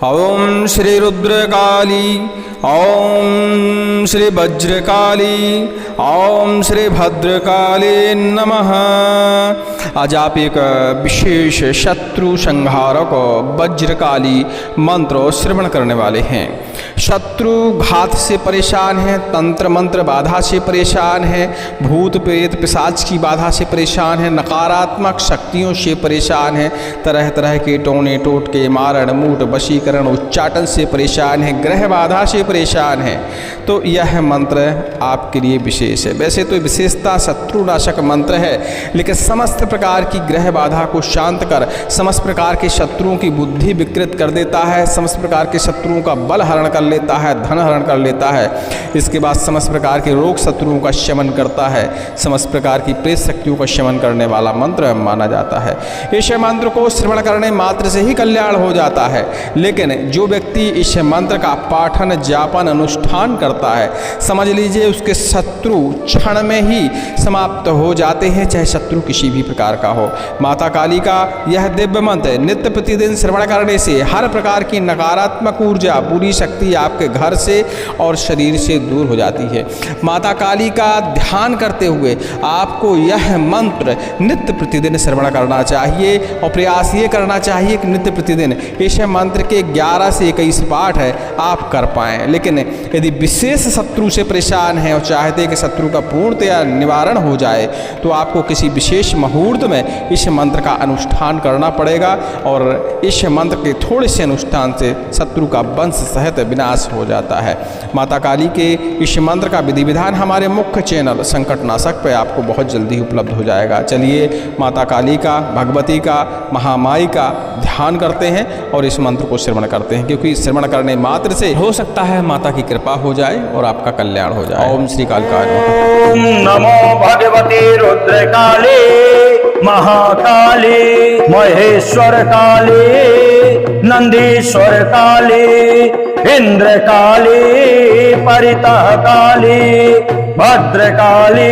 ओम श्री रुद्रकाली, ओम श्री वज्रकाली, ओम श्री भद्रकाली नमः। आज आप एक विशेष शत्रु संहारक वज्रकाली मंत्र श्रवण करने वाले हैं। शत्रु घात से परेशान है, तंत्र मंत्र बाधा से परेशान है, भूत प्रेत पिशाच की बाधा से परेशान है, नकारात्मक शक्तियों से परेशान है, तरह तरह के टोने टोटके मारण मूट वशीकरण उच्चाटन से परेशान है, ग्रह बाधा से परेशान है, तो यह मंत्र आपके लिए विशेष है। वैसे तो विशेषता शत्रुनाशक मंत्र है, लेकिन समस्त प्रकार की ग्रह बाधा को शांत कर समस्त प्रकार के शत्रुओं की बुद्धि विकृत कर देता है, समस्त प्रकार के शत्रुओं का बल हरण कर लेता है, धन हरण कर लेता है। इसके बाद समस्त प्रकार के रोग शत्रुओं का शमन करता है, समस्त प्रकार की प्रेत शक्तियों का शमन करने वाला मंत्र माना जाता है। इस मंत्र को श्रवण करने मात्र से ही कल्याण हो जाता है, लेकिन जो व्यक्ति इस मंत्र का पाठन जापन अनुष्ठान करता है, समझ लीजिए उसके शत्रु क्षण में ही समाप्त हो जाते हैं, चाहे शत्रु किसी भी प्रकार का हो। माता काली का यह दिव्य मंत्र नित्य प्रतिदिन श्रवण करने से हर प्रकार की नकारात्मक ऊर्जा बुरी शक्ति आपके घर से और शरीर से दूर हो जाती है। माता काली का ध्यान करते हुए आपको यह मंत्र नित्य प्रतिदिन श्रवण करना चाहिए और प्रयास ये करना चाहिए कि नित्य प्रतिदिन इस मंत्र के 11 से 21 पाठ है आप कर पाएँ। लेकिन यदि विशेष शत्रु से परेशान हैं और चाहते हैं कि शत्रु का पूर्णतया निवारण हो जाए, तो आपको किसी विशेष मुहूर्त में इस मंत्र का अनुष्ठान करना पड़ेगा और इस मंत्र के थोड़े से अनुष्ठान से शत्रु का वंश सहित विनाश हो जाता है। माता काली के इस मंत्र का विधि विधान हमारे मुख्य चैनल संकटनाशक पे आपको बहुत जल्दी उपलब्ध हो जाएगा। चलिए माता काली का, भगवती का, महामाई का ध्यान करते हैं और इस मंत्र को श्रवण करते हैं, क्योंकि श्रवण करने मात्र से हो सकता है माता की कृपा हो जाए और आपका कल्याण हो जाए। ओम श्री कालिकाय नमो भगवते रुद्रकाली, महाकाली, महेश्वर काली, नंदीश्वर काली, इंद्र काली, परितः काली, भद्र काली,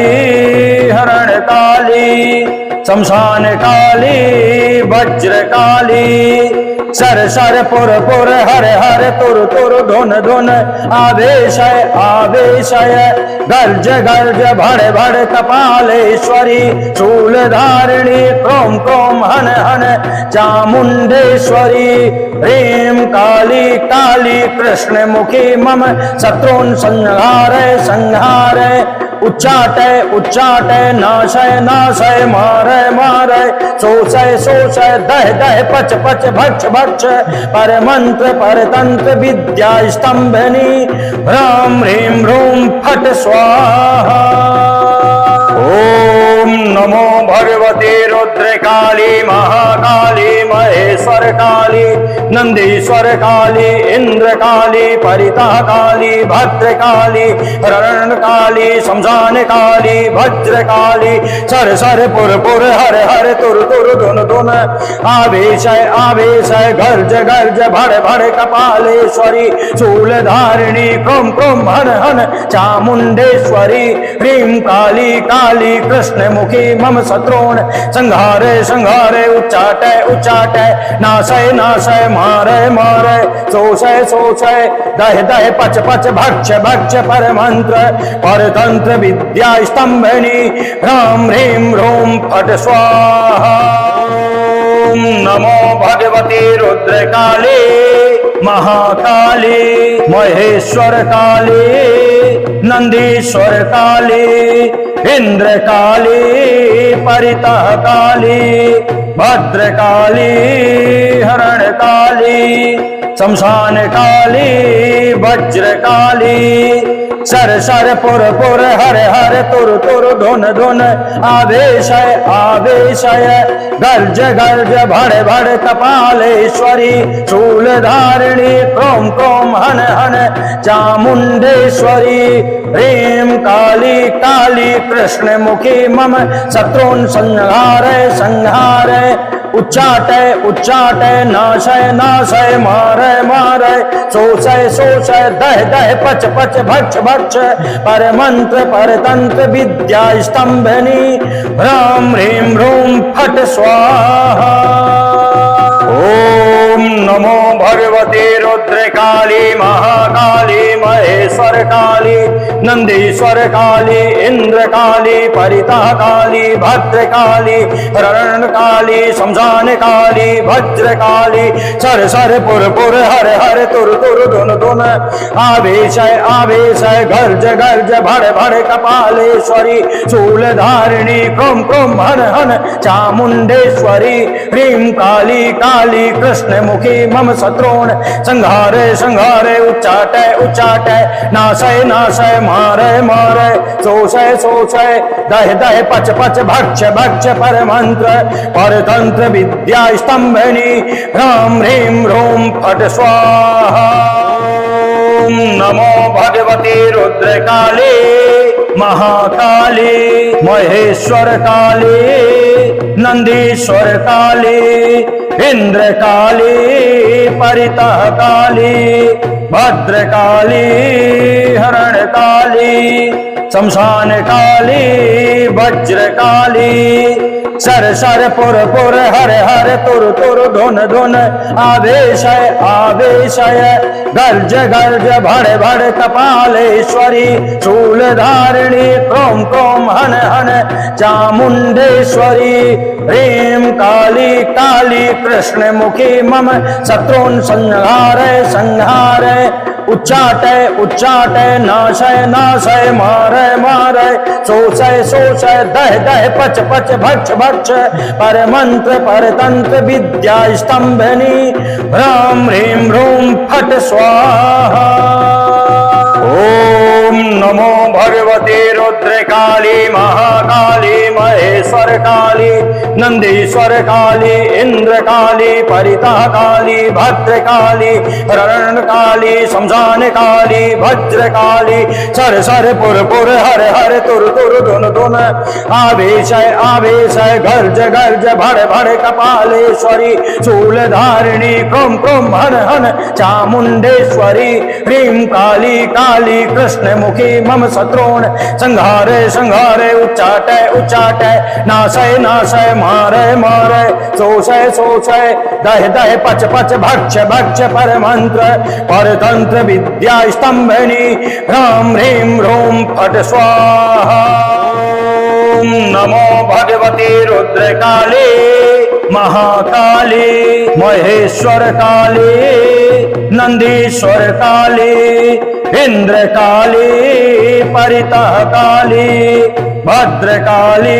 हरण काली, शमशान काली, वज्र काली, सर सर पुर पुर हर हर तुर तुर धुन धुन आवेशय आवेशय, गर्ज गर्ज भड़ भड़ कपालेश्वरी, शूल धारिणी, क्रोम क्रोम हन हन चामुंडेश्वरी, ह्रीं काली काली कृष्ण मुखी मम शत्रून् संहारय संहारय, उच्चाटय उच्चाटय, नाशय नाशय, मारय मारय, शोषय शोषय, दह दह पच पच, भक्ष भक्ष, पर मंत्र पर तंत्र विद्या स्तंभनी, ह्रां ह्रीं ह्रूं फट स्वाहा। ओम नमो भगवते रुद्रकाली, महाकाली, महेश्वर काली, नंदीश्वर काली, इंद्र काली, परितः काली, भद्र काली, हरण काली, शमशान काली, वज्र काली, सर सर पुर पुर हर हर तुर तुर धुन धुन आवेशय आवेशय, गर्ज गर्ज भड़ भड़ कपालेश्वरी, शूल धारिणी, क्रोम क्रोम हन हन चामुंडेश्वरी, ह्रीं काली काली कृष्ण मुखी मम शत्रून् संहारय संहारय, उच्चाटय उच्चाटय, नाशय नाशय, मारय मारय, शोषय शोषय, दह दह पच पच, भक्ष भक्ष, पर मंत्र पर तंत्र विद्या स्तंभनी, ह्रां ह्रीं ह्रूं फट स्वाहा। ओम नमो भगवते रुद्रकाली, महाकाली, महेश्वर काली, नंदीश्वर काली, इंद्र काली, परितः काली, भद्र काली, हरण काली, शमशान काली, वज्र काली, सर सर पुर पुर हर हर तुर तुर धुन धुन आवेशय आवेशय, गर्ज गर्ज भड़ भड़ कपालेश्वरी, शूल धारिणी, क्रोम क्रोम हन हन चामुंडेश्वरी, ह्रीं काली काली कृष्ण मुखी मम शत्रून् संहारय संहारय, उच्चाटय उच्चाटय, नाशय नाशय, मारय मारय, शोषय शोषय, दह दह पच पच, भक्ष भक्ष, पर मंत्र पर तंत्र विद्या स्तंभनी, ह्रां ह्रीं ह्रूं फट स्वाहा। ओम नमो भगवते रुद्रकाली महाकाली महेश्वर काली नंदीश्वर काली इंद्र काली परितः काली भद्रकाली रणकाली शमशान काली वज्र काली सर सर पुर पुर हर हर तुर तुर धुन धुन आवेश गर्ज गर्ज भड़ भड़ कपालेश्वरी शूल धारिणी क्रोम क्रोम हन हन चामुंडेश्वरी ह्रीं काली काली कृष्ण मुखी मम शत्रुन संहारे संहारे उच्चाटे उच्चाटे नाशय नाशय मारे मारे शोषय शोषय दह दह पच पच भक्ष भक्ष पर मंत्र परतंत्र विद्या स्तंभनी ह्रां ह्रीं ह्रूं फट स्वाहा। ओम नमो भगवते रुद्रकाली महाकाली महेश्वर काली नंदीश्वर काली इंद्र काली परितः काली भद्रकाली हरण काली शमशान काली वज्र काली सर सर पुर पुर हर हर तुर तुर धुन धुन आवेशय आवेशय गर्ज गर्ज भड़ भड़ कपालेश्वरी शूल धारिणी क्रोम क्रोम हन हन चामुंडेश्वरी ह्रीं काली काली कृष्ण मुखी मम शत्रुन संहारे संहारे उच्चाटय उच्चाटय नाशय नाशय मारे मारे शोषय शोषय दह दह पच पच भक्ष भक्ष पर मंत्र पर तंत्र विद्या स्तंभनी ह्रां ह्रीं ह्रूं फट स्वाहा। ओम नमो भगवते रुद्रकाली महाकाली महेश्वर काली नंदीश्वर काली इंद्र काली परितः काली भद्रकाली रणकाली शमशान काली वज्र काली सर सर पुर पुर हर हर तुर तुर धुन धुन आवेशय आवेशय गर्ज गर्ज भड़ भड़ कपालेश्वरी शूल धारिणी क्रोम क्रोम हन हन चामुंडेश्वरी ह्रीं काली काली कृष्ण मुखी मम शत्रुन संहारे संहारे उच्चाटय उच्चाटय नाशय नाशय मारे मारे शोषय शोषय दह दह पच पच भक्ष भक्ष पर मंत्र परतंत्र विद्या स्तंभनी ह्रां ह्रीं ह्रूं फट स्वाहा। ओम नमो भगवते रुद्रकाली महाकाली महेश्वर काली नंदीश्वर काली इंद्र काली परितः काली भद्र काली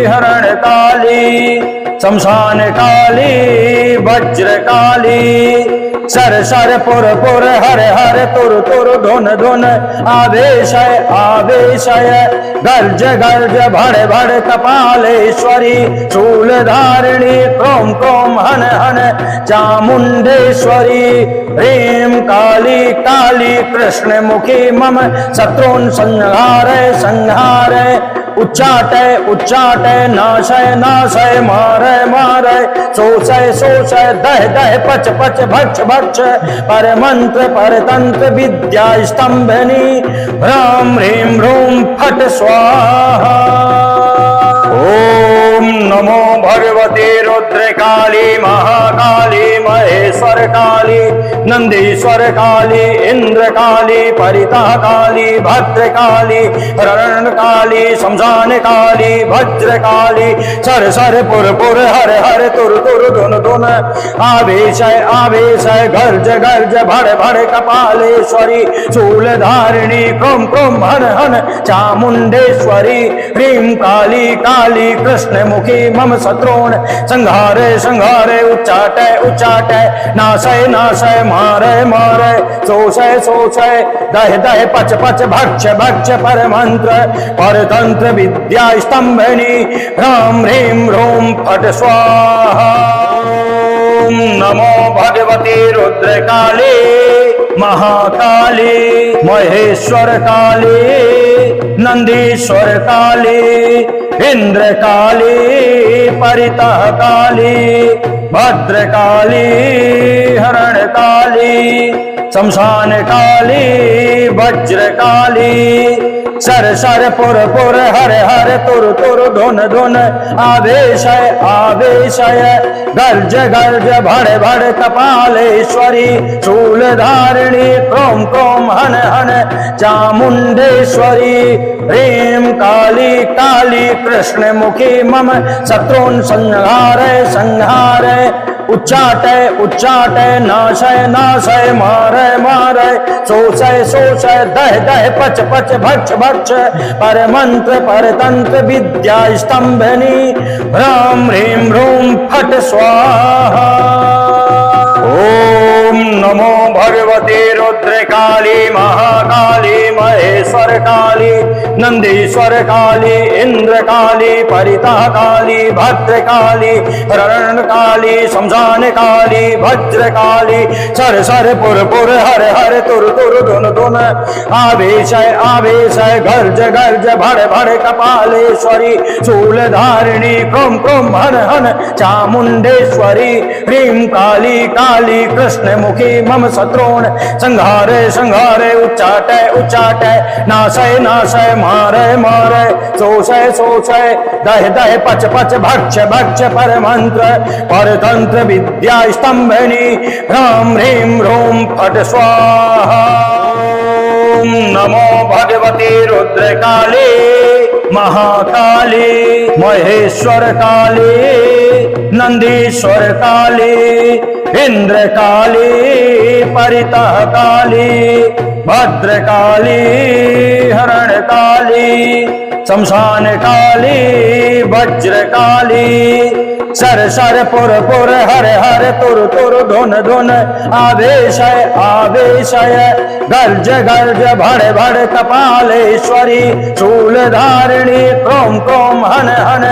हरण काली शमशान काली वज्र काली सर सर पुर पुर हर हर तुर तुर धुन धुन आवेशय आवेशय गर्ज गर्ज भड़ भड़ कपालेश्वरी शूल धारिणी क्रोम क्रोम हन हन चामुंडेश्वरी ह्रीं काली काली कृष्ण मुखी मम शत्रुन संहारे संहारे उच्चाटय उच्चाटय नाशय नाशय मारे मारे शोषय शोषय दह दह पच पच भक्ष भक्ष पर मंत्र पर तंत्र विद्या स्तंभनी ह्रां ह्रीं ह्रूं फट स्वाहा। ओम नमो भगवते रुद्रकाली महाकाली महेश्वर काली नंदीश्वर काली इंद्र काली परितः काली भद्रकाली रणकाली शमशान काली वज्र काली सर सर पुर पुर हर हर तुर तुर धुन धुन आवेशय आवेशय गर्ज गर्ज भड़ भड़ कपालेश्वरी शूल धारिणी क्रोम क्रोम हन हन चामुंडेश्वरी ह्रीं काली काली कृष्ण मुखी मम शत्रुन संहारे संहारे उच्चाटय उच्चाटय नाशय नाशय मारे मारे शोषय शोषय दह दह पच पच भक्ष भक्ष पर मंत्र परतंत्र विद्या स्तंभनी ह्रां ह्रीं ह्रूं फट स्वाहा। ओम नमो भगवते रुद्रकाली महाकाली महेश्वर काली नंदीश्वर काली इंद्र काली परितः काली भद्र काली हरण काली शमशान काली वज्र काली सर सर पुर पुर हर हर तुर तुर धुन धुन आवेशय आवेशय गर्ज गर्ज भड़ भड़ कपालेश्वरी शूलधारिणी क्रोम क्रोम हन हन चामुंडेश्वरी ह्रीं काली काली कृष्ण मुखी मम शत्रून् संहारय संहारय उच्चाटय उच्चाटय नाशय नाशय मारय मारय शोषय शोषय दह दह पच पच भक्ष भक्ष पर मंत्र पर तंत्र विद्या स्तंभनी ह्रां ह्रीं ह्रूं फट स्वाहा। ओम नमो भगवते रुद्रकाली महाकाली महेश्वर काली नंदीश्वर काली इंद्र काली परितः काली भद्रकाली रण काली शमशान काली वज्र काली सर सर पुर पुर हर हर तुर तुर धुन धुन आवेशय आवेशय गर्ज गर्ज भड़ भड़ कपालेश्वरी शूलधारिणी क्रोम क्रोम हन हन चामुंडेश्वरी ह्रीं काली काली कृष्ण मुखी मम शत्रून् संहारे संहारे उच्चाटय उच्चाटय नाशय नाशय मारय मारय शोषय शोषय दह दह पच पच भक्ष भक्ष पर मंत्र पर तंत्र विद्या स्तंभनी ह्रां ह्रीं ह्रूं फट स्वाहा। ओम नमो भगवते रुद्रकाली महाकाली महेश्वर काली नंदीश्वर काली इंद्र काली परितः काली भद्र काली हरण काली शमशान काली वज्र काली सर सर पुर पुर हर हर तुर तुर धुन धुन आवेशय आवेशय गर्ज गर्ज भड़ भड़ कपालेश्वरी शूलधारिणी क्रोम क्रोम हन हन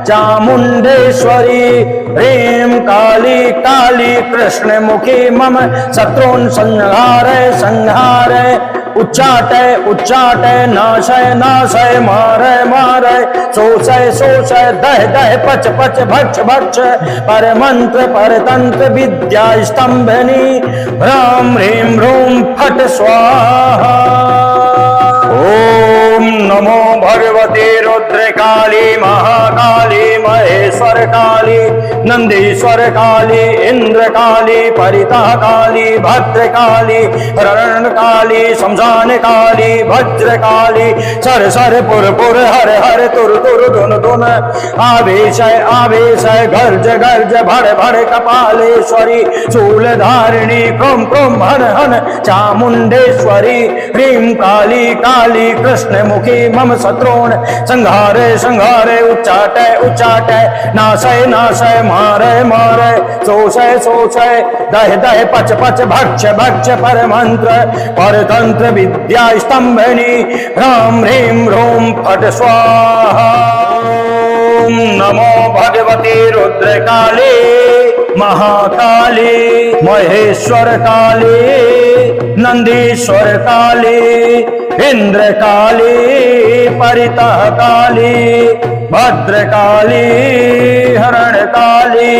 चामुंडेश्वरी ह्रीं काली काली कृष्ण मुखी मम शत्रून् संहारय संहारय उच्चाटय उच्चाटय नाशय नाशय मारय मारय शोषय शोषय दह दह पच पच भक्ष भक्ष पर मंत्र पर तंत्र विद्या स्तंभनी ह्रां ह्रीं ह्रूं फट स्वाहा। ओम नमो भगवते रुद्रकाली महाकाली महेश्वर काली नंदीश्वर काली इंद्र काली परितः काली भद्र काली रण काली शमशान काली वज्र काली सर सर पुर पुर हर हर तुर तुर धुन धुन आवेशय आवेशय गर्ज गर्ज भड़ भड़ कपालेश्वरी शूलधारिणी क्रोम क्रोम हन हन चामुंडेश्वरी ह्रीं काली काली कृष्ण मुखी मम शत्रून् संहारे संहारे उच्चाटय उच्चाटय नाशय नाशय मारय मारय शोषय शोषय दह दह पच पच भक्ष भक्ष पर मंत्र पर तंत्र विद्या स्तंभनी ह्रां ह्रीं ह्रूं फट स्वाहा। ओम नमो भगवते रुद्रकाली महाकाली महेश्वर काली नंदीश्वर काली इंद्र काली परितः काली भद्र काली हरण काली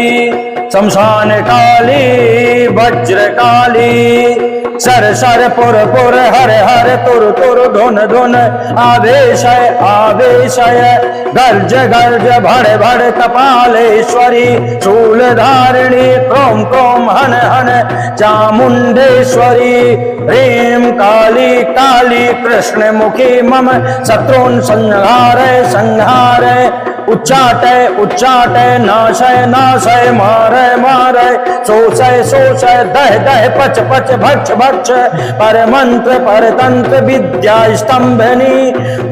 शमशान काली वज्र काली सर सर पुर पुर हर हर तुर तुर धुन धुन आवेशय आवेशय गर्ज गर्ज भड़ भड़ कपालेश्वरी शूलधारिणी क्रोम क्रोम हन हन चामुंडेश्वरी ह्रीं काली काली कृष्ण मुखी मम शत्रून् संहारय संहारय उच्चाटय उच्चाटय नाशय नाशय मारय मारय शोषय शोषय दह दह पच पच भक्ष भक्ष पर मंत्र पर तंत्र विद्या स्तंभनी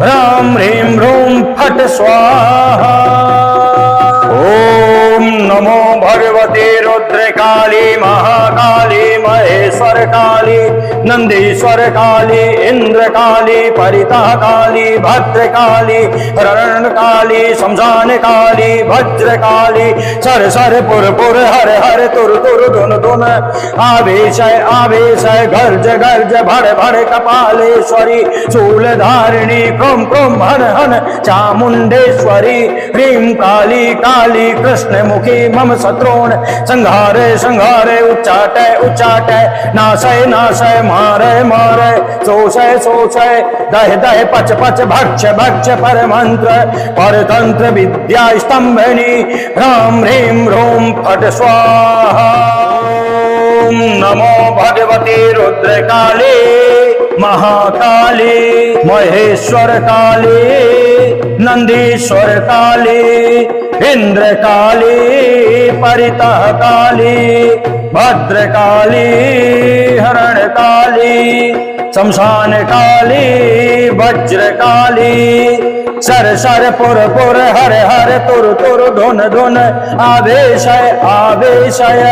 ह्रां ह्रीं ह्रूं फट स्वाहा। ओम नमो भगवते रुद्रकाली महाकाली महेश्वर काली नंदीश्वर काली इंद्र काली परितः काली भद्र काली रण काली शमशान काली वज्र काली सर सर पुर पुर हर हर तुर तुर धुन धुन आवेशय आवेशय गर्ज गर्ज भड़ भड़ कपालेश्वरी शूलधारिणी क्रोम क्रोम हन हन चामुंडेश्वरी ह्रीं काली काली कृष्ण मुखी मम शत्रून् संहारे संहारे उच्चाटय उच्चाटय नाशय नाशय मारय मारय शोषय शोषय दह दह पच पच भक्ष भक्ष पर मंत्र परतंत्र विद्या स्तंभनी ह्रां ह्रीं ह्रूं फट स्वाहा। ओम नमो भगवते रुद्रकाली महाकाली महेश्वर काली नंदीश्वर काली इंद्र काली परितः काली भद्र काली हरण काली शमशान काली वज्र काली सर सर पुर पुर हर हर तुर तुर धुन धुन आवेशय आवेशय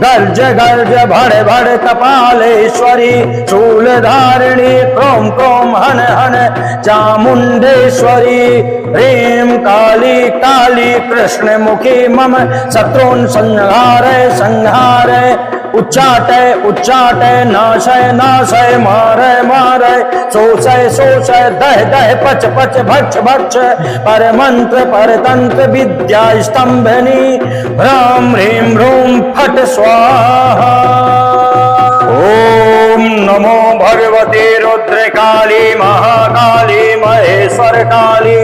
गर्ज गर्ज भड़ भड़ कपालेश्वरी शूल धारिणी क्रोम क्रोम हन हन चामुंडेश्वरी ह्रीं काली काली कृष्ण मुखी मम शत्रून् संहारय संहारय उच्चाटय उच्चाटय नाशय नाशय मारय मारय शोषय शोषय दह दह पच पच भक्ष भक्ष पर मंत्र पर तंत्र विद्या स्तंभनी ह्रां ह्रीं ह्रूं फट स्वाहा। ओम नमो भगवते रुद्रकाली महाकाली महेश्वर काली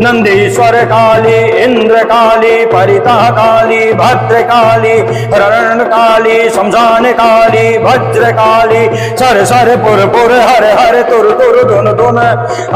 नंदीश्वर काली इंद्र काली परितः काली भद्र काली रण काली शमशान काली वज्र काली सर सर पुर पुर हर हर तुर तुर धुन धुन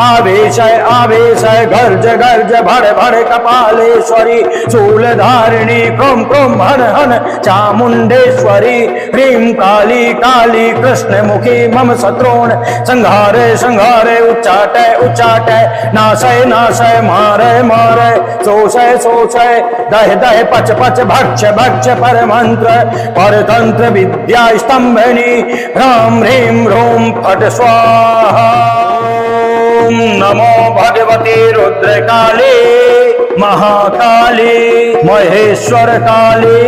आवेशय आवेशय गर्ज गर्ज भड़ भड़ कपालेश्वरी शूल धारिणी क्रोम क्रोम हन हन चामुंडेश्वरी ह्रीं काली काली कृष्ण मुखी मम शत्रून् संहारे संहारे उच्चाटय उच्चाटय नाशय नाशय मारय मारय शोषय शोषय दह दह पच पच भक्ष भक्ष पर मंत्र पर तंत्र विद्या स्तंभनी ह्रां ह्रीं ह्रूं फट स्वाहा। ओम नमो भगवते रुद्रकाली महाकाली महेश्वर काली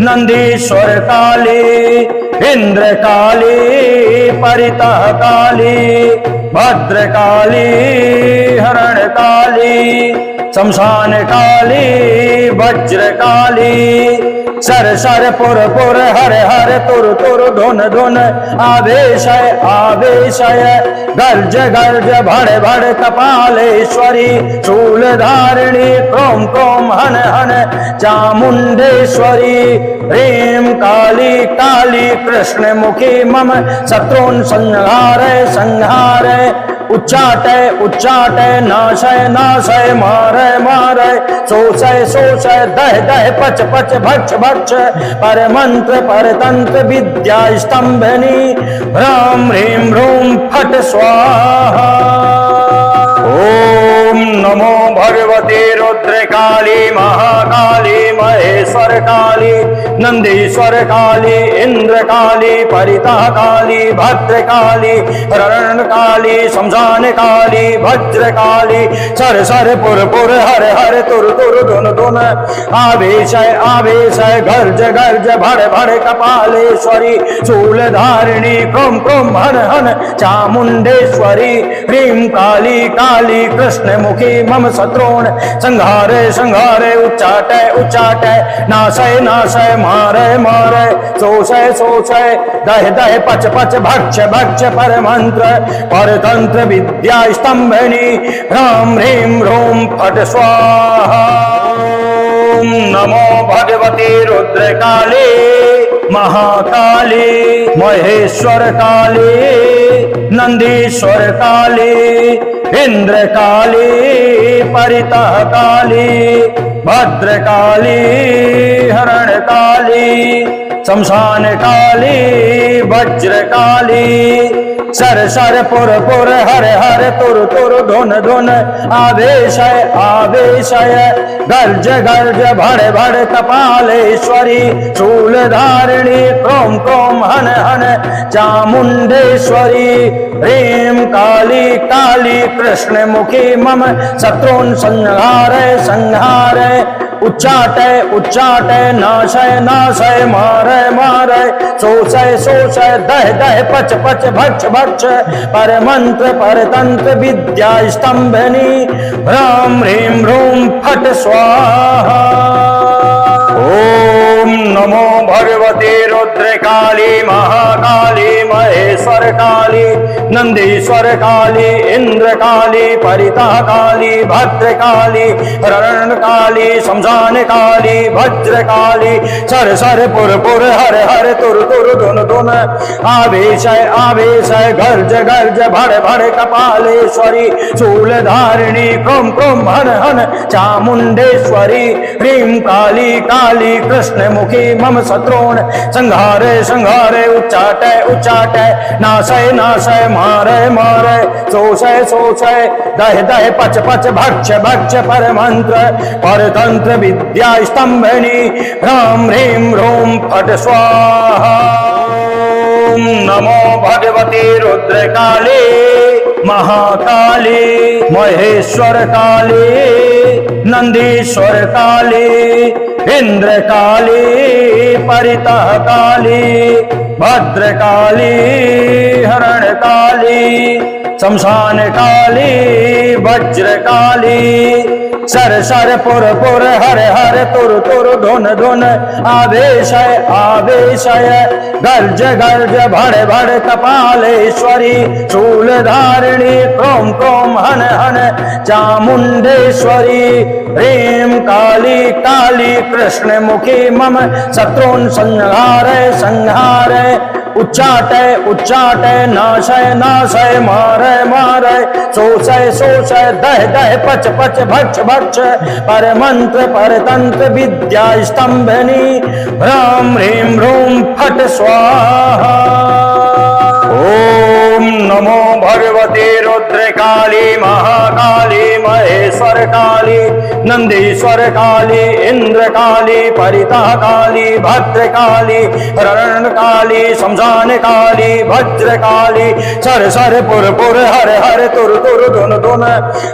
नंदीश्वर काली इंद्र काली परितः काली भद्र काली हरण काली शमशान काली वज्र काली सर सर पुर पुर हर हर तुर तुर धुन धुन आवेशय आवेशय गर्ज गर्ज भड़ भड़ कपालेश्वरी शूल धारिणी क्रोम क्रोम हन हन चामुंडेश्वरी ह्रीं काली काली कृष्ण मुखी मम शत्रून् संहारय संहारय उच्चाटय उच्चाटय नाशय नाशय मारय मारय शोषय शोषय दह दह पच पच भक्ष भक्ष पर मंत्र पर तंत्र विद्या स्तंभनी ह्रां ह्रीं ह्रूं फट स्वाहा। ओम नमो भगवते रुद्रकाली महाकाली महेश्वर काली नंदीश्वर काली इंद्र काली परितः काली भद्र काली रण काली शमशान काली वज्र काली सर सर पुर पुर हर हर तुर तुर धुन धुन आवेशय आवेशय गर्ज गर्ज भड़ भड़ कपालेश्वरी शूल धारिणी क्रोम क्रोम हन हन चामुंडेश्वरी ह्रीं काली काली कृष्ण मुखी मम शत्रून् संहारे संहारे उच्चाटय उच्चाटय नाशय नाशय मारय मारय शोषय शोषय दह दह पच पच भक्ष भक्ष पर मंत्र पर तंत्र विद्या स्तंभनी ह्रां ह्रीं ह्रूं फट स्वाहा। ओम नमो भगवते रुद्रकाली महाकाली महेश्वर काली नंदीश्वर काली इंद्र काली परितः काली भद्र काली हरण काली शमशान काली वज्र काली सर सर पुर पुर हर हर तुर तुर धुन धुन आवेशय आवेशय गर्ज गर्ज भड़ भड़ कपालेश्वरी शूल धारिणी क्रोम क्रोम हन हन चामुंडेश्वरी ह्रीं काली काली कृष्ण मुखी मम शत्रून् संहारय संहारय उच्चाटय उच्चाटय नाशय नाशय मारय मारय शोषय शोषय दह दह पच पच भक्ष भक्ष पर मंत्र पर तंत्र विद्या स्तंभनी ह्रां ह्रीं ह्रूं फट स्वाहा। ओम नमो भगवते रुद्रकाली महाकाली महेश्वर काली नंदीश्वर काली इंद्र काली परिता काली भद्रकाली रण काली शमशान काली वज्र काली सर सर पुर पुर हर हर तुर तुर धुन धुन आवेश गर्ज गर्ज भड़ भड़ कपालेश्वरी शूल धारिणी क्रोम क्रोम हन हन चामुंडेश्वरी ह्रीं काली काली कृष्ण मुखी मम शत्रुन संहारे संहारे उच्चाटय उच्चाटय नाशय नाशय मारे मारे शोषय शोषय दह दह पच पच भक्ष भक्ष पर मंत्र परतंत्र विद्या स्तंभनी ह्रां ह्रीं ह्रूं फट स्वाहा। ओम नमो भगवते रुद्रकाली महाकाली महेश्वर काली नंदीश्वर काली इंद्र काली परितः काली भद्र काली हरण काली शमशान काली वज्र काली सर सर पुर पुर हर हर तुर तुर धुन धुन आवेशय आवेशय गर्ज गर्ज भड़ भड़ कपालेश्वरी शूल धारिणी क्रोम क्रोम हन हन चामुंडेश्वरी ह्रीं काली काली कृष्ण मुखी मम शत्रुन संहारय संहारय उच्चाटय उच्चाटय नाशय नाशय मारय मारय शोषय शोषय दह दह पच पच भक्ष भक्ष पर मंत्र पर तंत्र विद्या स्तंभनी ह्रां ह्रीं ह्रूं फट स्वाहा। ओम नमो भगवते रुद्रकाली महाकाली महेश्वर काली नंदीश्वर काली इंद्र काली परिता काली भद्र काली रण काली शमशान काली वज्र काली सर सर पुर पुर हर हर तुर तुर धुन धुन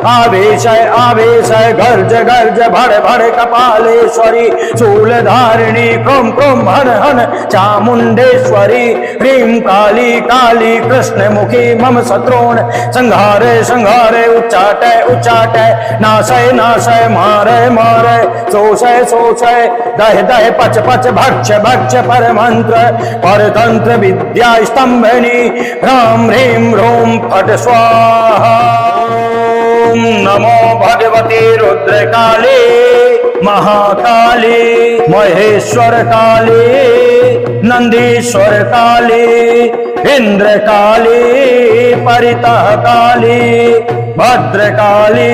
आवेशय आवेशय गर्ज गर्ज भड़ भड़ कपालेश्वरी शूल धारिणी क्रोम क्रोम हन हन चामुंडेश्वरी ह्रीं काली काली कृष्ण मुखी मम शत्रुन संहारे संहारे उच्चाटय उच्चाटय नाशय नाशय मारय मारय शोषय शोषय दह दह पच पच भक्ष भक्ष पर मंत्र परतंत्र विद्या स्तंभनी ह्रां ह्रीं ह्रूं फट स्वाहा। ओम नमो भगवते रुद्रकाली महाकाली महेश्वर काली नंदीश्वर काली इंद्र काली परितः काली भद्र काली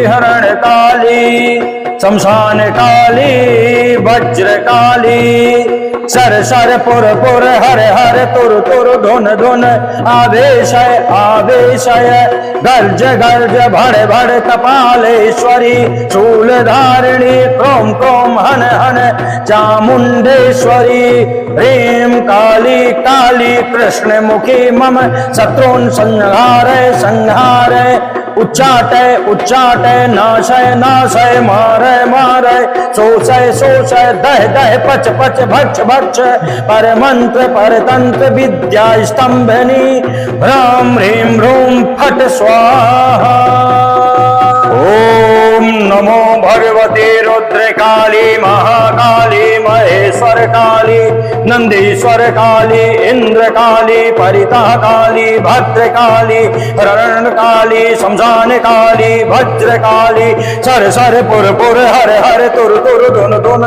हरण काली शमशान काली वज्र काली सर सर पुर पुर हर हर तुर तुर धुन धुन आवेशय आवेशय गर्ज गर्ज भड़ भड़ कपालेश्वरी शूल धारिणी क्रोम क्रोम हन हन चामुंडेश्वरी ह्रीं काली काली कृष्ण मुखी मम शत्रुन संहारय संहारय उच्चाटय उच्चाटय नाशय नाशय मारय मारय शोषय शोषय दह दह पच पच भक्ष भक्ष पर मंत्र पर तंत्र विद्या स्तंभनी ह्रां ह्रीं ह्रूं फट स्वाहा। ओम नमो भगवते रुद्रकाली महाकाली महेश्वर काली नंदीश्वर काली इंद्र काली परिता काली भद्र काली रण काली शमशान काली वज्र काली सर सर पुर पुर हर हर तुर तुर धुन धुन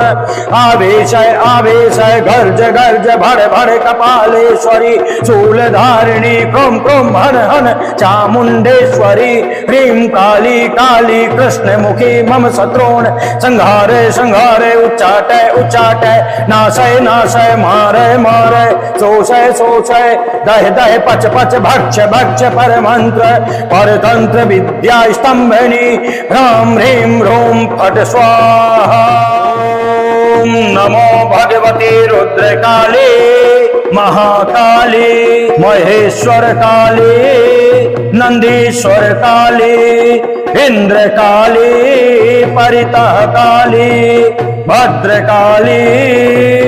आवेशय आवेशय गर्ज गर्ज भड़ भड़ कपालेश्वरी शूल धारिणी क्रोम क्रोम हन हन चामुंडेश्वरी ह्रीं काली काली कृष्ण मुखी मम शत्रुन संहारे संहारे उच्चाटय उच्चाटय नाशय नाशय मारय मारय शोषय शोषय दह दह पच पच भक्ष भक्ष पर मंत्र परतंत्र विद्या स्तंभनी ह्रां ह्रीं ह्रूं फट स्वाहा। ओम नमो भगवते रुद्रकाली महाकाली महेश्वर काली नंदीश्वर काली इंद्र काली परितः काली भद्र काली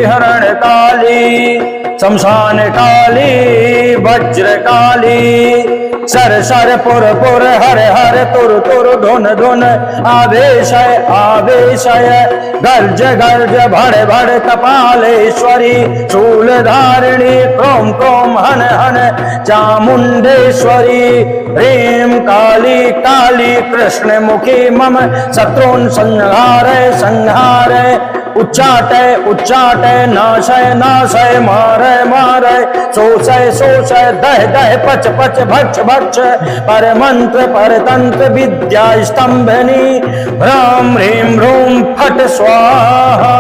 हरण काली शमशान काली वज्र काली सर सर पुर हर हर तुर धुन आवेश गर्ज भड़ कपालेश्वरी शूलधारिणी क्रोम हन चामुंडेश्वरी ह्रीं काली कृष्ण मुखी मम शत्रुन संहार उच्चाटय नाशय मारय शोषय दह पच भक्ष पर मंत्र पर तंत्र विद्या स्तंभनी ह्रीं ह्रूं फट स्वाहा।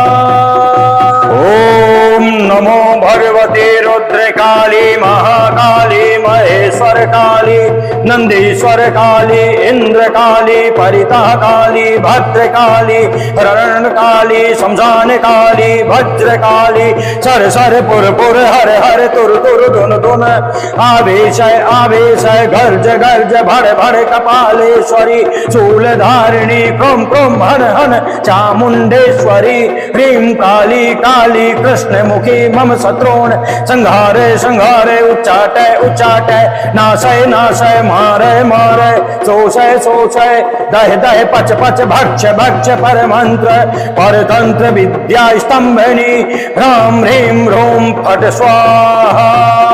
ओम नमो भगवते रुद्रकाली महाकाली महेश्वर काली नंदीश्वर काली इंद्र काली परिता काली भद्रकाली रण काली शमशान काली वज्र काली सर पुर हर तुर धुन आवेश गर्ज भड़ कपालेश्वरी शूलधारिणी क्रोम हन चामुंडेश्वरी ह्रीं काली कृष्ण मुखी मम शत्रुन संहारे उच्चाटय नाशय मारय शोषय दह पच भक्ष पर मंत्र पर तंत्र विद्या स्तंभनी ह्रीं ह्रूं फट स्वाहा।